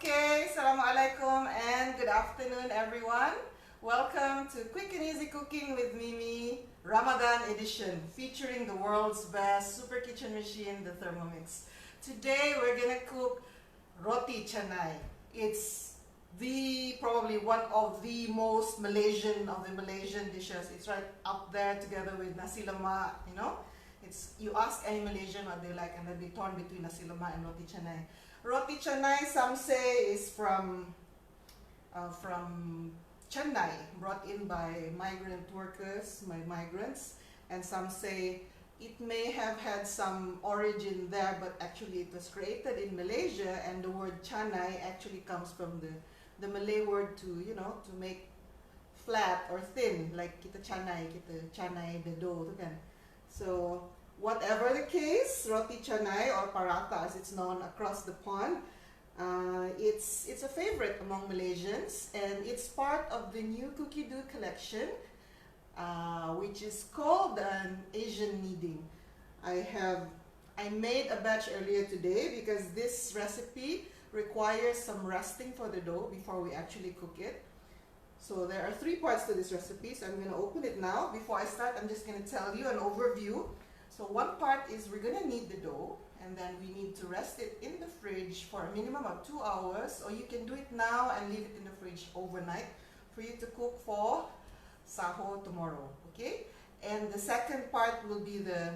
Okay, Assalamualaikum and good afternoon everyone. Welcome to Quick and Easy Cooking with Mimi Ramadan edition featuring the world's best super kitchen machine, the Thermomix. Today we're gonna cook Roti Canai. It's probably one of the most Malaysian of the Malaysian dishes. It's right up there together with nasi lemak, you know. You ask any Malaysian what they like and then they torn between nasi lemak and Roti Canai. Roti Canai, some say, is from Chennai, brought in by migrant workers, migrants, and some say it may have had some origin there, but actually it was created in Malaysia, and the word Canai actually comes from the Malay word to make flat or thin, like kita canai the dough tu kan. So whatever the case, Roti Canai or paratha as it's known across the pond, it's a favorite among Malaysians, and it's part of the new cookie dough collection, which is called an Asian kneading. I made a batch earlier today because this recipe requires some resting for the dough before we actually cook it. So there are 3 parts to this recipe, so I'm going to open it now. Before I start, I'm just going to tell you an overview. So one part is we're going to knead the dough, and then we need to rest it in the fridge for a minimum of 2 hours, or you can do it now and leave it in the fridge overnight for you to cook for sahur tomorrow, okay? And the second part will be the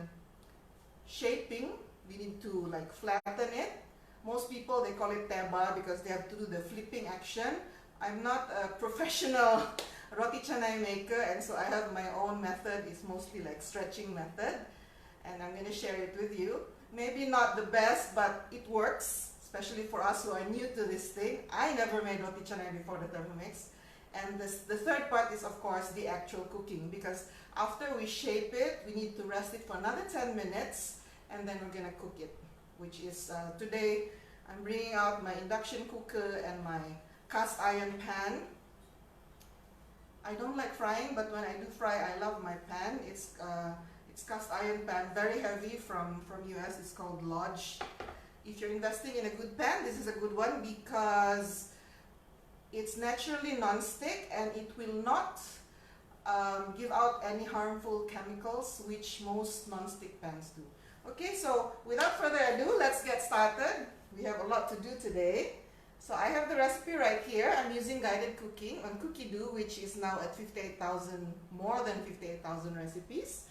shaping. We need to like flatten it. Most people, they call it teba because they have to do the flipping action. I'm not a professional Roti Canai maker, and so I have my own method. It's mostly like stretching method, and I'm going to share it with you. Maybe not the best, but it works, especially for us who are new to this thing. I never made Roti Canai before the Thermomix. And the third part is, of course, the actual cooking, because after we shape it, we need to rest it for another 10 minutes, and then we're going to cook it, which is today I'm bringing out my induction cooker and my cast iron pan. I don't like frying, but when I do fry, I love my pan. It's cast iron pan, very heavy, from US. It's called Lodge. If you're investing in a good pan, this is a good one because it's naturally non-stick and it will not give out any harmful chemicals, which most non-stick pans do. Okay, so without further ado, let's get started. We have a lot to do today. So I have the recipe right here. I'm using guided cooking on Cookie Dough, which is now at 58,000, more than 58,000 recipes.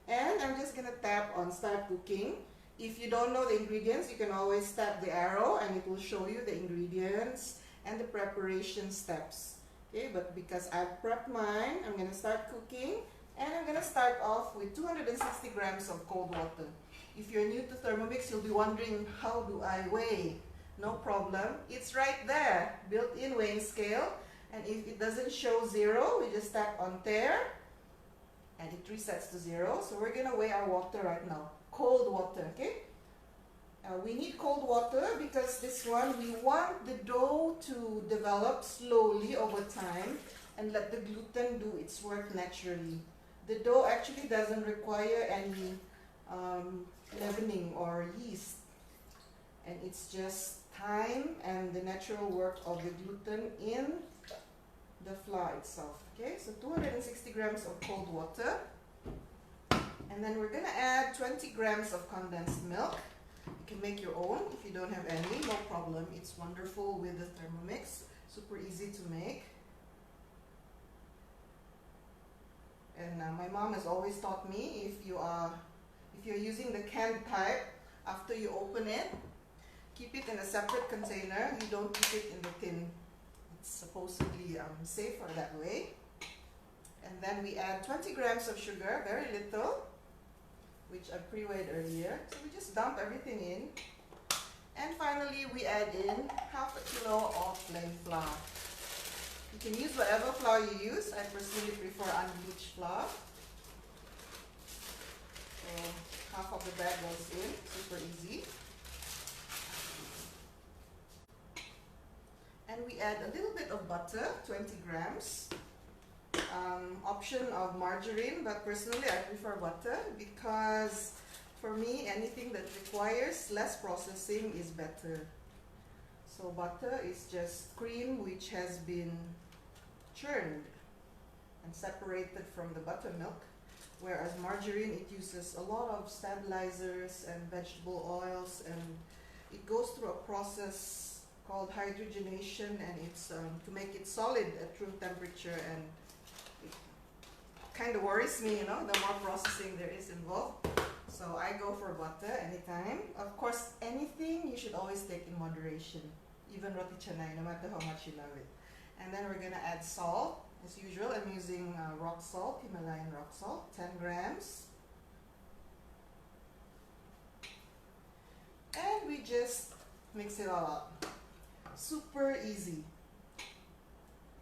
And I'm just gonna tap on start cooking. If you don't know the ingredients, you can always tap the arrow and it will show you the ingredients and the preparation steps. Okay, but because I've prepped mine, I'm gonna start cooking, and I'm gonna start off with 260 grams of cold water. If you're new to Thermomix, you'll be wondering, how do I weigh? No problem, it's right there, built-in weighing scale, and if it doesn't show 0, we just tap on there and it resets to 0. So we're gonna weigh our water right now, cold water. Okay, we need cold water because this one, we want the dough to develop slowly over time and let the gluten do its work naturally. The dough actually doesn't require any leavening or yeast, and it's just time and the natural work of the gluten in the flour itself. Okay, so 260 grams of cold water, and then we're gonna add 20 grams of condensed milk. You can make your own if you don't have any, no problem. It's wonderful with the Thermomix, super easy to make. And my mom has always taught me, if you're using the canned type, after you open it, keep it in a separate container. You don't keep it in the tin. It's supposedly safer that way. And then we add 20 grams of sugar, very little, which I pre-weighed earlier. So we just dump everything in. And finally, we add in half a kilo of plain flour. You can use whatever flour you use. I personally prefer unbleached flour. So half of the bag goes in, super easy. And we add a little bit of butter, 20 grams. Option of margarine, but personally I prefer butter because for me anything that requires less processing is better. So butter is just cream which has been churned and separated from the buttermilk, whereas margarine, it uses a lot of stabilizers and vegetable oils, and it goes through a process called hydrogenation, and it's to make it solid at room temperature, and it kind of worries me, you know, the more processing there is involved. So I go for butter anytime. Of course, anything you should always take in moderation, even roti canai, no matter how much you love it. And then we're gonna add salt. As usual, I'm using rock salt, Himalayan rock salt, 10 grams. And we just mix it all up. Super easy.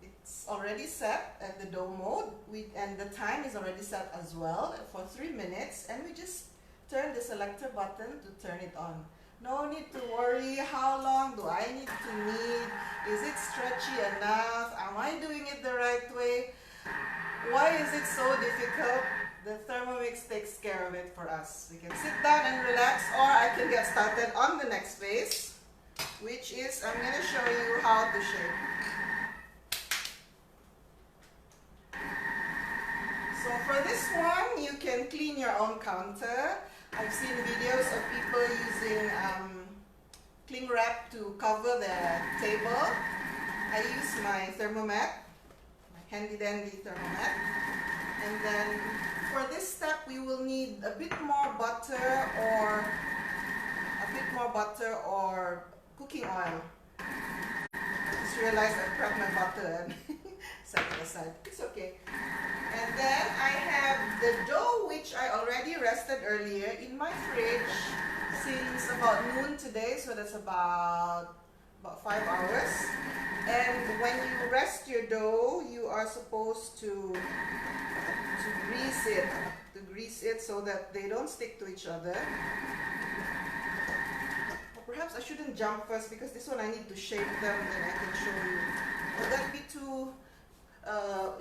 It's already set at the dough mode, and the time is already set as well for 3 minutes, and we just turn the selector button to turn it on. No need to worry, how long do I need to knead? Is it stretchy enough? Am I doing it the right way? Why is it so difficult? The Thermomix takes care of it for us. We can sit down and relax, or I can get started on the next phase, which is I'm going to show you how to shape. So for this one, you can clean your own counter. I've seen videos of people using cling wrap to cover their table. I use my thermomat, my handy dandy thermomat. And then for this step, we will need a bit more butter or cooking oil. I just realized I prepped my butter and set it aside. It's okay. And then I have the dough, which I already rested earlier in my fridge since about noon today, so that's about 5 hours. And when you rest your dough, you are supposed to grease it so that they don't stick to each other. Or perhaps I shouldn't jump first, because this one I need to shape them, then I can show you. Would that be too...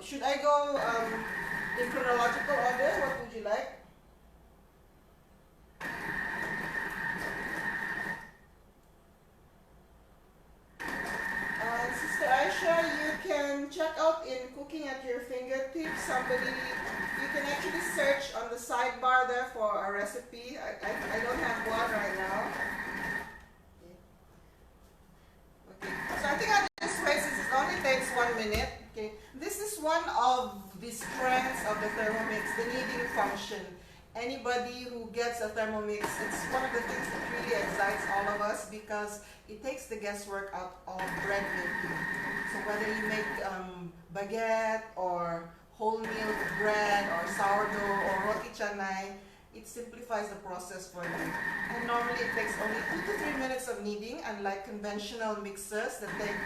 should I go in chronological order? What would you like? Sister Aisha, you can check out in Cooking at Your Fingertips. You can actually search on the sidebar there for a recipe. I don't have one right now. Okay. So I think I'll just wait, since it only takes 1 minute. Okay. This is one of the strengths of the Thermomix, the kneading function. Anybody who gets a Thermomix, it's one of the things that really excites all of us, because it takes the guesswork out of bread making. So whether you make baguette or wholemeal bread or sourdough or roti canai, it simplifies the process for you. And normally it takes only 2 to 3 minutes of kneading, unlike conventional mixers that take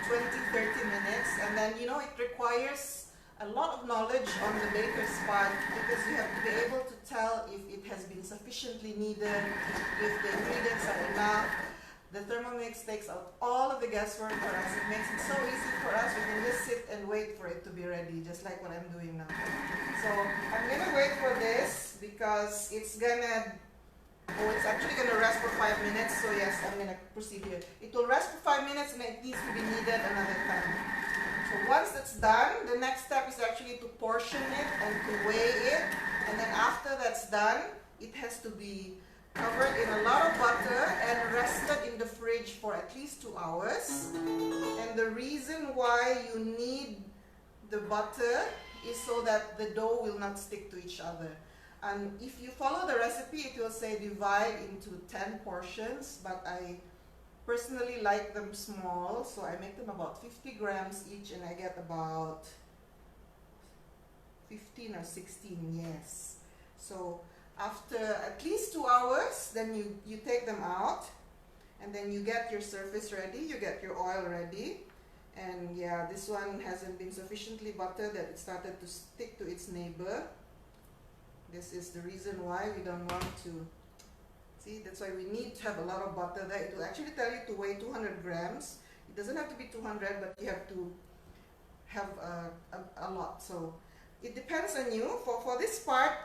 20-30 minutes. And then, you know, it requires a lot of knowledge on the baker's part, because you have to be able to tell if it has been sufficiently kneaded, if the ingredients are enough. The Thermomix takes out all of the guesswork for us. It makes it so easy for us. We can just sit and wait for it to be ready, just like what I'm doing now. So I'm gonna wait for this, because it's actually gonna rest for 5 minutes. So yes, I'm gonna proceed here. It will rest for 5 minutes, and it needs to be kneaded another time. So once that's done, the next step is actually to portion it and to weigh it. And then after that's done, it has to be covered in a lot of butter and rested in the fridge for at least 2 hours. And the reason why you need the butter is so that the dough will not stick to each other. And if you follow the recipe, it will say divide into 10 portions, but I personally like them small, so I make them about 50 grams each, and I get about 15 or 16, yes. So after at least 2 hours, then you take them out, and then you get your surface ready, you get your oil ready. And yeah, this one hasn't been sufficiently buttered that it started to stick to its neighbor. This is the reason why we don't want to. See, that's why we need to have a lot of butter there. It will actually tell you to weigh 200 grams. It doesn't have to be 200, but you have to have a lot. So it depends on you. For this part,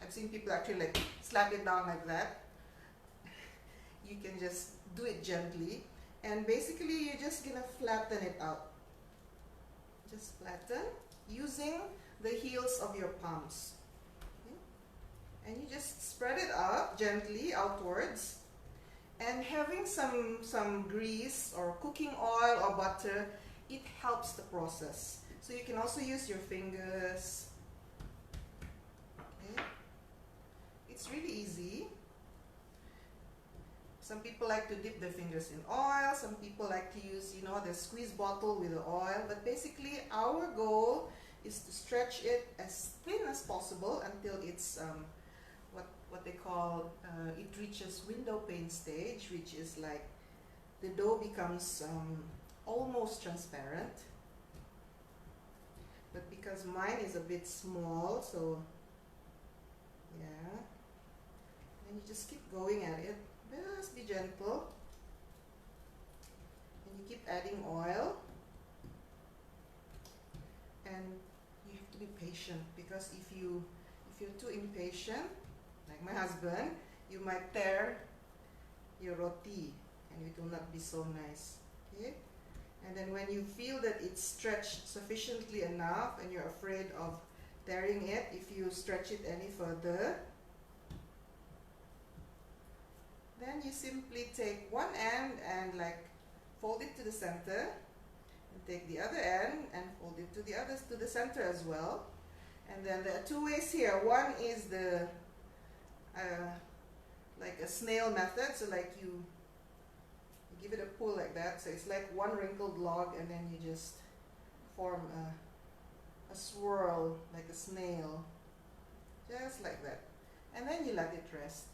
I've seen people actually like slap it down like that. You can just do it gently. And basically you're just gonna flatten it out. Just flatten using the heels of your palms. Okay? And you just spread it out gently outwards. And having some grease or cooking oil or butter, it helps the process. So you can also use your fingers. Okay? It's really easy. Some people like to dip their fingers in oil. Some people like to use, you know, the squeeze bottle with the oil. But basically, our goal is to stretch it as thin as possible until it's what they call, it reaches window pane stage, which is like the dough becomes almost transparent. But because mine is a bit small, so yeah, and you just keep going at it. Just be gentle, and you keep adding oil, and you have to be patient, because if you're too impatient, like my husband, you might tear your roti and it will not be so nice. Okay? And then when you feel that it's stretched sufficiently enough and you're afraid of tearing it, if you stretch it any further, then you simply take one end and like fold it to the center, and take the other end and fold it to the center as well. And then there are two ways here. One is the like a snail method, so like you give it a pull like that, so it's like one wrinkled log, and then you just form a swirl like a snail, just like that, and then you let it rest.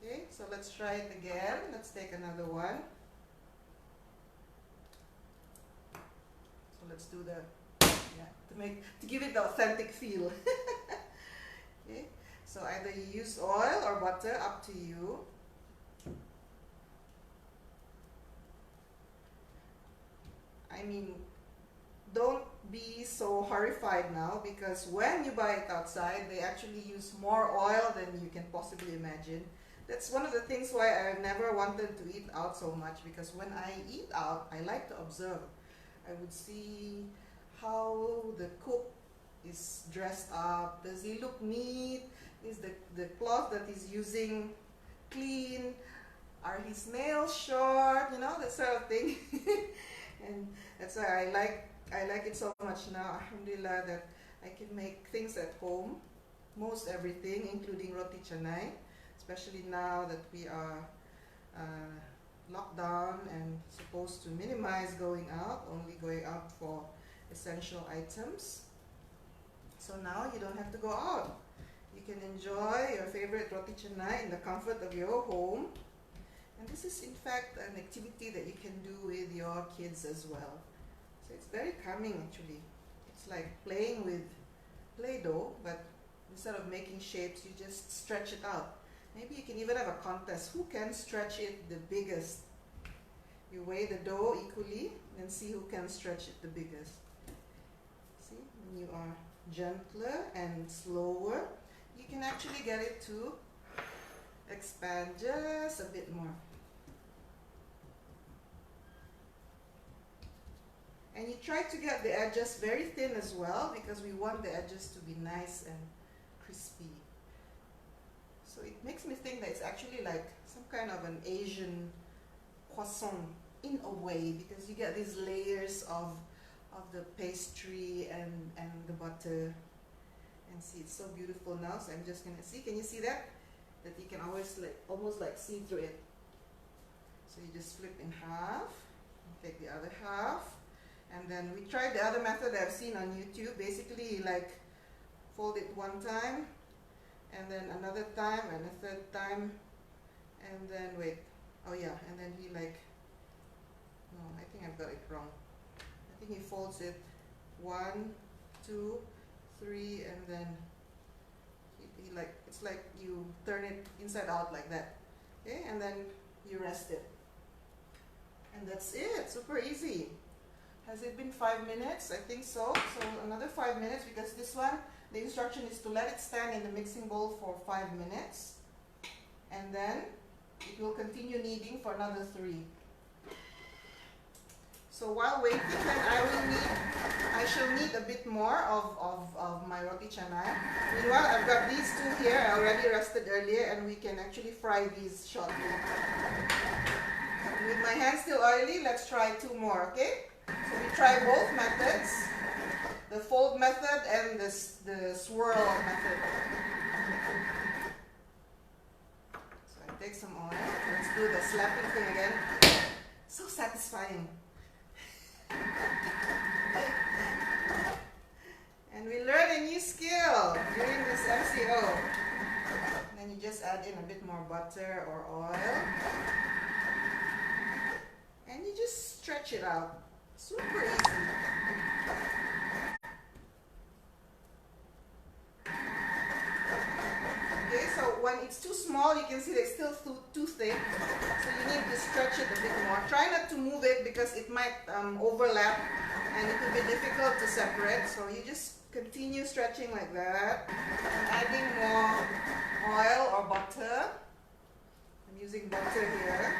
Okay, so let's try it again. Let's take another one. So let's do to give it the authentic feel. Okay, so either you use oil or butter, up to you. I mean, don't be so horrified now, because when you buy it outside, they actually use more oil than you can possibly imagine. That's one of the things why I never wanted to eat out so much, because when I eat out, I like to observe. I would see how the cook is dressed up. Does he look neat? Is the cloth that he's using clean? Are his nails short? You know, that sort of thing. And that's why I like it so much now, alhamdulillah, that I can make things at home, most everything, including Roti Canai, especially now that we are locked down and supposed to minimize going out, only going out for essential items. So now you don't have to go out. You can enjoy your favorite Roti Canai in the comfort of your home. And this is in fact an activity that you can do with your kids as well. So it's very calming actually. It's like playing with Play-Doh, but instead of making shapes, you just stretch it out. Maybe you can even have a contest. Who can stretch it the biggest? You weigh the dough equally and see who can stretch it the biggest. See, when you are gentler and slower, you can actually get it to expand just a bit more. And you try to get the edges very thin as well, because we want the edges to be nice and crispy. So it makes me think that it's actually like some kind of an Asian croissant in a way, because you get these layers of the pastry and the butter. And see, it's so beautiful now. So I'm just gonna see. Can you see that? That you can always almost like see through it. So you just flip in half, take the other half, and then we tried the other method that I've seen on YouTube. Basically, like fold it one time, and then another time, and a third time, and then wait. Oh yeah, and then he like. No, I think I've got it wrong. I think he folds it 1, 2, 3, and then he like, it's like you turn it inside out like that. Okay, and then you rest it. And that's it, super easy. Has it been 5 minutes? I think so. So another 5 minutes, because this one, the instruction is to let it stand in the mixing bowl for 5 minutes. And then it will continue kneading for another 3. So while waiting, then I shall need a bit more of my roti canai. Meanwhile, I've got these 2 here. I already rested earlier, and we can actually fry these shortly. With my hands still oily, let's try 2 more, okay? So we try both methods, the fold method and the swirl method. So I take some oil. Let's do the slapping thing again. So satisfying. And we learn a new skill during this MCO. And then you just add in a bit more butter or oil. And you just stretch it out. Super easy. Okay, so when it's too small, you can see that it's still too thick. So you need to stretch it a bit more. Try not to move it because it might overlap and it will be difficult to separate. So you just continue stretching like that. And adding more oil or butter. I'm using butter here.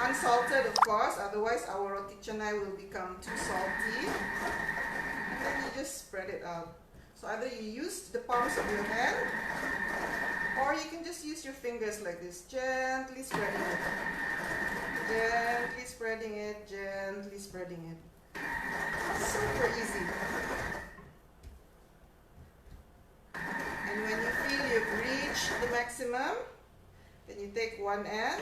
Unsalted, of course, otherwise our roti canai will become too salty. And then you just spread it out. So either you use the palms of your hand, or you can just use your fingers like this, gently spreading it. Gently spreading it, gently spreading it. Super easy. And when you feel you've reached the maximum, then you take one end,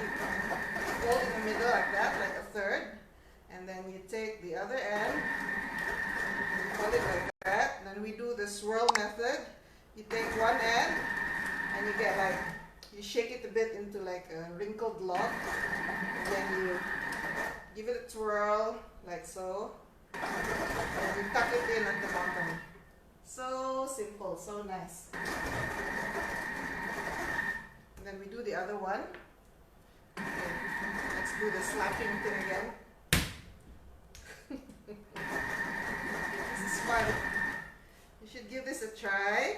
fold in the middle like that, like a third, and then you take the other end, fold it like that. Then we do the swirl method. You take one end, and you get like, you shake it a bit into like a wrinkled log, and then you give it a twirl, like so, and you tuck it in at the bottom. So simple, so nice. And then we do the other one. Okay, let's do the slapping thing again. This is fun. You should give this a try.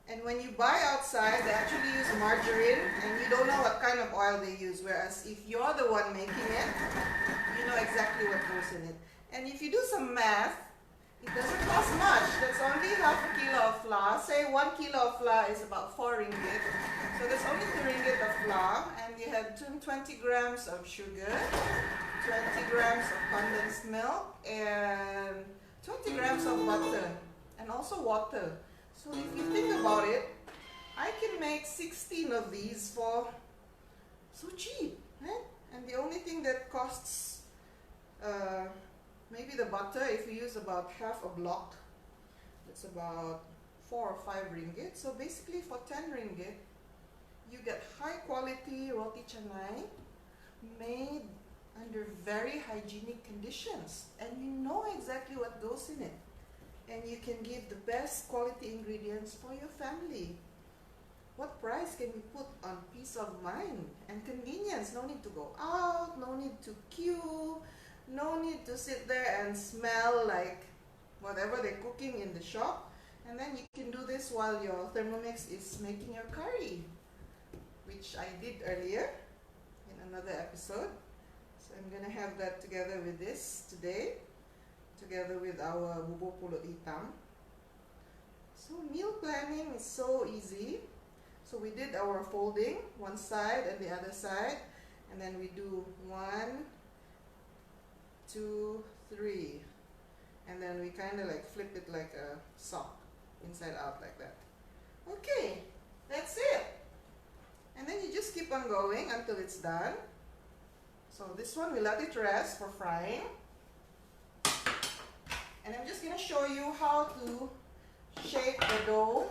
And when you buy outside, they actually use margarine, and you don't know what kind of oil they use. Whereas if you're the one making it, you know exactly what goes in it. And if you do some math, it doesn't cost much. That's only half a kilo of flour. Say 1 kilo of flour is about 4 ringgit. So there's only 2 ringgit of flour, and you have 20 grams of sugar, 20 grams of condensed milk, and 20 grams of butter, and also water. So if you think about it, I can make 16 of these for so cheap, right? And the only thing that costs, maybe the butter, if you use about half a block, it's about 4 or 5 ringgit. So basically for 10 ringgit, you get high quality roti canai made under very hygienic conditions, and you know exactly what goes in it. And you can give the best quality ingredients for your family. What price can we put on peace of mind and convenience? No need to go out, no need to queue, no need to sit there and smell like whatever they're cooking in the shop. And then you can do this while your Thermomix is making your curry, which I did earlier in another episode. So I'm gonna have that together with this today, together with our bubur pulut hitam. So meal planning is so easy. So we did our folding, one side and the other side, and then we do 1, 2, 3, and then we kind of like flip it like a sock, inside out like that. Okay, that's it. And then you just keep on going until it's done. So this one we let it rest for frying. And I'm just going to show you how to shape the dough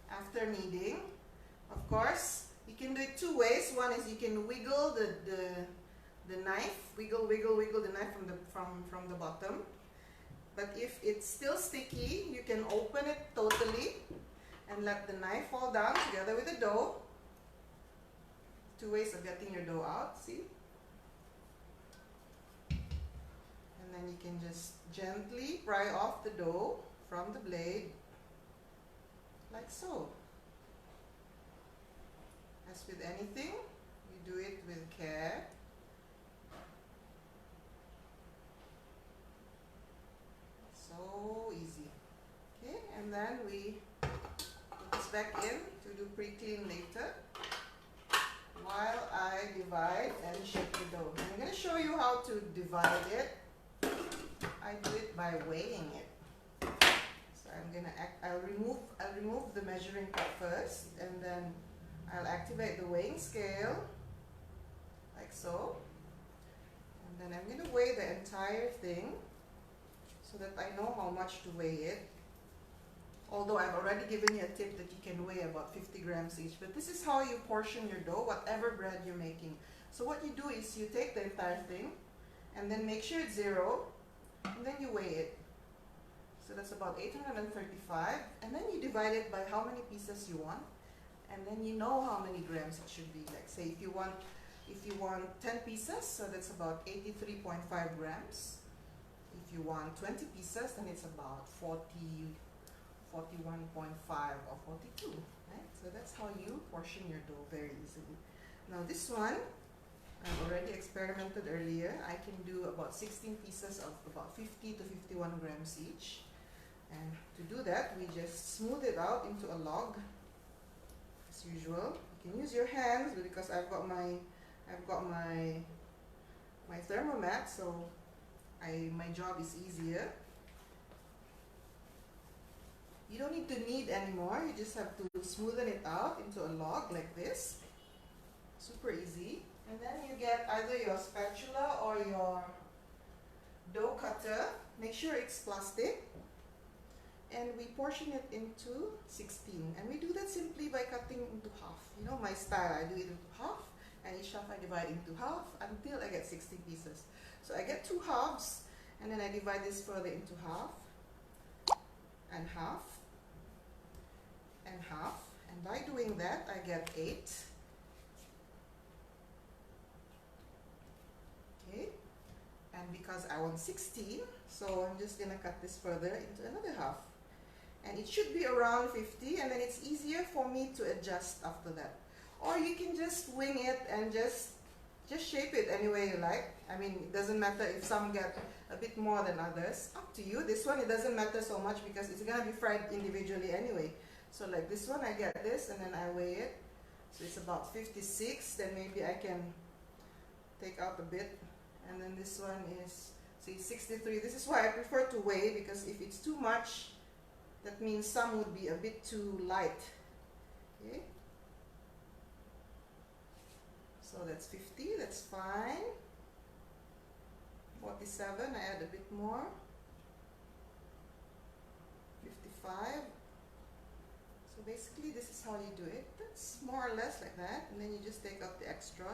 after kneading. Of course, you can do it 2 ways. One is you can wiggle the knife, wiggle the knife from the bottom. But if it's still sticky, you can open it totally and let the knife fall down together with the dough two ways of getting your dough out, see? And then you can just gently pry off the dough from the blade, like so. As with anything, you do it with care. So easy. Okay, and then we put this back in to do pre-clean later while I divide and shape the dough. I'm going to show you how to divide it. I do it by weighing it. So I'll remove the measuring cup first, and then I'll activate the weighing scale like so. And then I'm going to weigh the entire thing so that I know how much to weigh it. Although I've already given you a tip that you can weigh about 50 grams each, but this is how you portion your dough, whatever bread you're making. So what you do is you take the entire thing and then make sure it's 0, and then you weigh it. So that's about 835, and then you divide it by how many pieces you want, and then you know how many grams it should be. Like say if you want 10 pieces, so that's about 83.5 grams. If you want 20 pieces, then it's about 41.5 or 42, right? So that's how you portion your dough very easily. Now this one, I've already experimented earlier. I can do about 16 pieces of about 50 to 51 grams each. And to do that, we just smooth it out into a log, as usual. You can use your hands, but because I've got my Thermomix, so my job is easier. You don't need to knead anymore. You just have to smoothen it out into a log like this. Super easy. And then you get either your spatula or your dough cutter. Make sure it's plastic. And we portion it into 16. And we do that simply by cutting into half. You know my style, I do it into half. And each half I divide into half until I get 16 pieces. So I get 2 halves, and then I divide this further into half, and half, and half. And by doing that, I get 8. Okay. And because I want 16, so I'm just gonna cut this further into another half. And it should be around 50, and then it's easier for me to adjust after that. Or you can just wing it and just shape it any way you like. I mean, it doesn't matter if some get a bit more than others. Up to you. This one, it doesn't matter so much because it's gonna be fried individually anyway. So like this one, I get this and then I weigh it. So it's about 56. Then maybe I can take out a bit. And then this one is, see, 63. This is why I prefer to weigh, because if it's too much, that means some would be a bit too light. Okay. So that's 50, that's fine. 47, I add a bit more. 55. So basically this is how you do it. That's more or less like that. And then you just take out the extra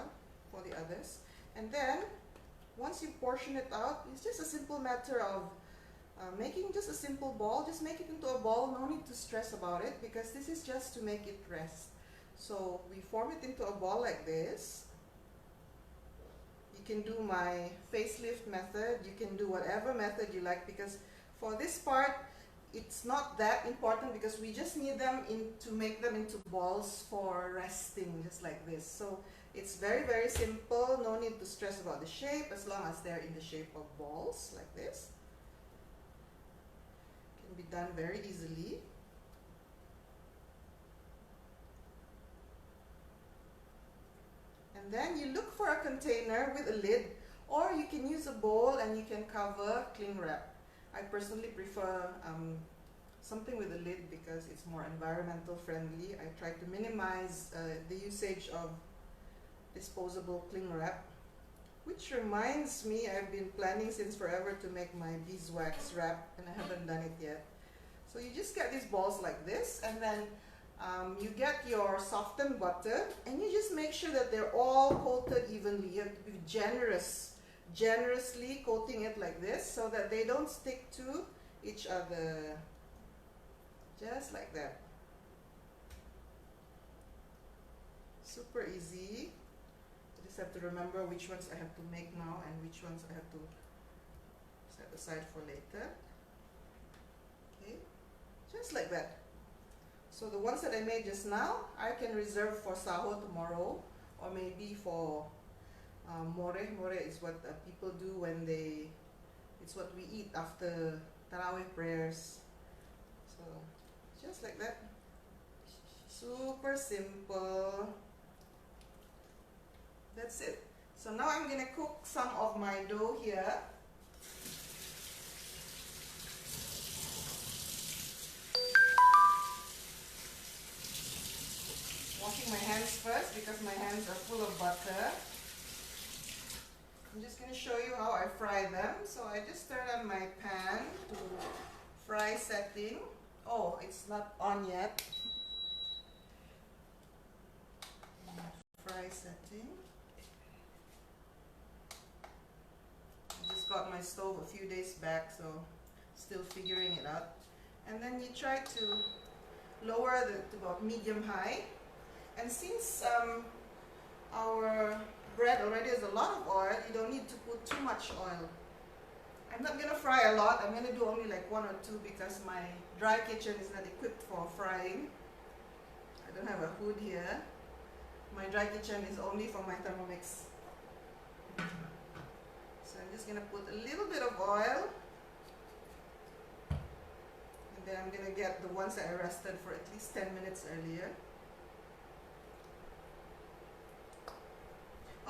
for the others. And then, once you portion it out, it's just a simple matter of making just a simple ball. Just make it into a ball, no need to stress about it, because this is just to make it rest. So we form it into a ball like this. You can do my facelift method, you can do whatever method you like, because for this part it's not that important, because we just need them to make them into balls for resting, just like this. So it's very, very simple, no need to stress about the shape, as long as they're in the shape of balls like this. Can be done very easily. And then you look for a container with a lid, or you can use a bowl and you can cover cling wrap. I personally prefer something with a lid because it's more environmental friendly. I try to minimize the usage of disposable cling wrap. Which reminds me, I've been planning since forever to make my beeswax wrap, and I haven't done it yet. So you just get these balls like this, and then you get your softened butter, and you just make sure that they're all coated evenly. You have to be generously coating it like this, so that they don't stick to each other. Just like that. Super easy. have to remember which ones I have to make now and which ones I have to set aside for later. Okay, just like that. So the ones that I made just now, I can reserve for sahur tomorrow, or maybe for more. More is what people do when it's what we eat after Tarawih prayers. So just like that. Super simple. That's it. So now I'm gonna cook some of my dough here. Washing my hands first because my hands are full of butter. I'm just going to show you how I fry them. So I just turn on my pan to fry setting. Oh, it's not on yet. Fry setting. I just got my stove a few days back, so still figuring it out. And then you try to lower to about medium high. And since our bread already has a lot of oil, you don't need to put too much oil. I'm not going to fry a lot. I'm going to do only like 1 or 2 because my dry kitchen is not equipped for frying. I don't have a hood here. My dry kitchen is only for my Thermomix. So I'm just going to put a little bit of oil. And then I'm going to get the ones that I rested for at least 10 minutes earlier.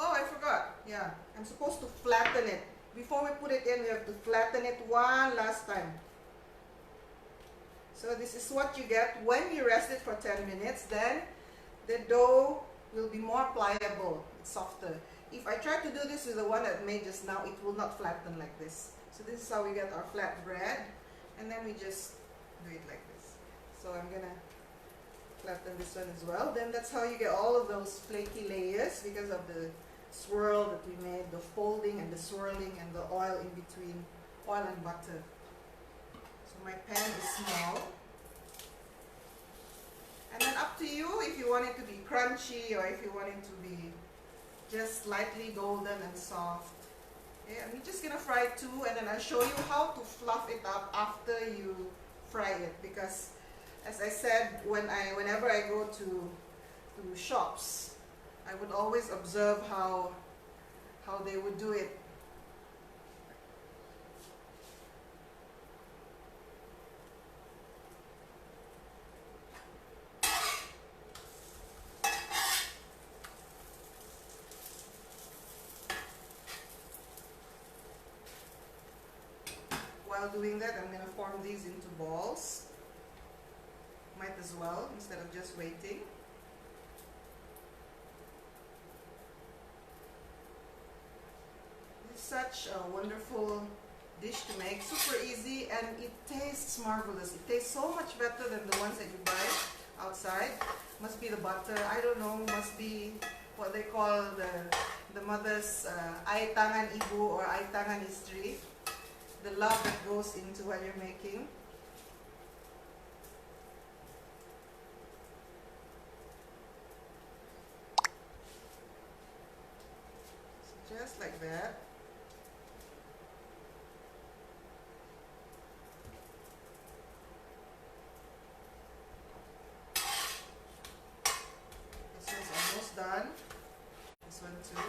Oh, I forgot. Yeah, I'm supposed to flatten it. Before we put it in, we have to flatten it one last time. So this is what you get when you rest it for 10 minutes. Then the dough will be more pliable. It's softer. If I try to do this with the one that I made just now, it will not flatten like this. So this is how we get our flat bread. And then we just do it like this. So I'm going to flatten this one as well. Then that's how you get all of those flaky layers because of the swirl that we made, the folding and the swirling and the oil in between, oil and butter. So my pan is small. And then up to you if you want it to be crunchy or if you want it to be just slightly golden and soft. Okay, I'm just gonna fry 2 and then I'll show you how to fluff it up after you fry it, because as I said, whenever I go to shops, I would always observe how they would do it. While doing that, I'm going to form these into balls. Might as well, instead of just waiting. It's such a wonderful dish to make, super easy, and it tastes marvelous. It tastes so much better than the ones that you buy outside. Must be the butter, I don't know, must be what they call the mother's ay tangan ibu or ay tangan istri. The love that goes into what you're making. So just like that. This one's almost done. This one too.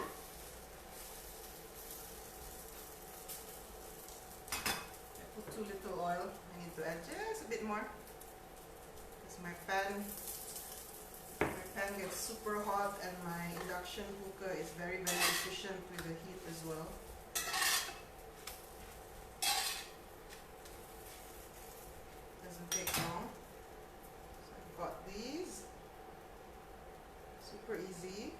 Too little oil. I need to add just a bit more because my pan gets super hot and my induction cooker is very efficient with the heat as well. Doesn't take long. So I've got these. Super easy.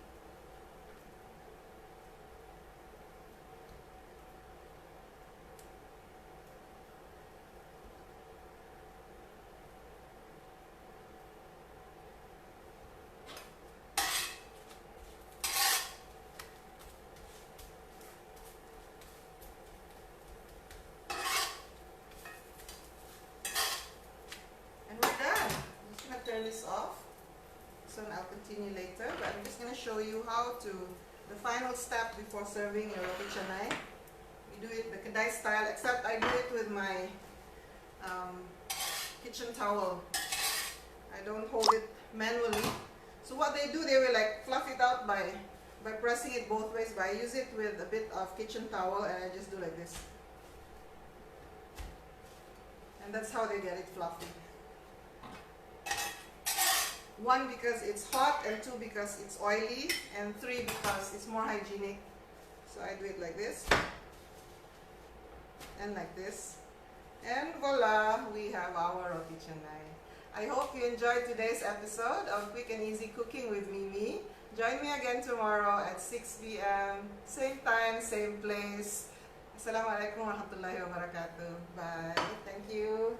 Turn this off, so I'll continue later, but I'm just going to show you how to the final step before serving your roti canai. We do it the Kedai style, except I do it with my kitchen towel. I don't hold it manually. So what they do, they will like fluff it out by pressing it both ways, but I use it with a bit of kitchen towel and I just do like this. And that's how they get it fluffy. One, because it's hot, and two, because it's oily, and three, because it's more hygienic. So I do it like this and like this, and voila, we have our roti canai. I hope you enjoyed today's episode of Quick and Easy Cooking with Mimi. Join me again tomorrow at 6 p.m. Same time, same place. Assalamualaikum warahmatullahi wabarakatuh. Bye. Thank you.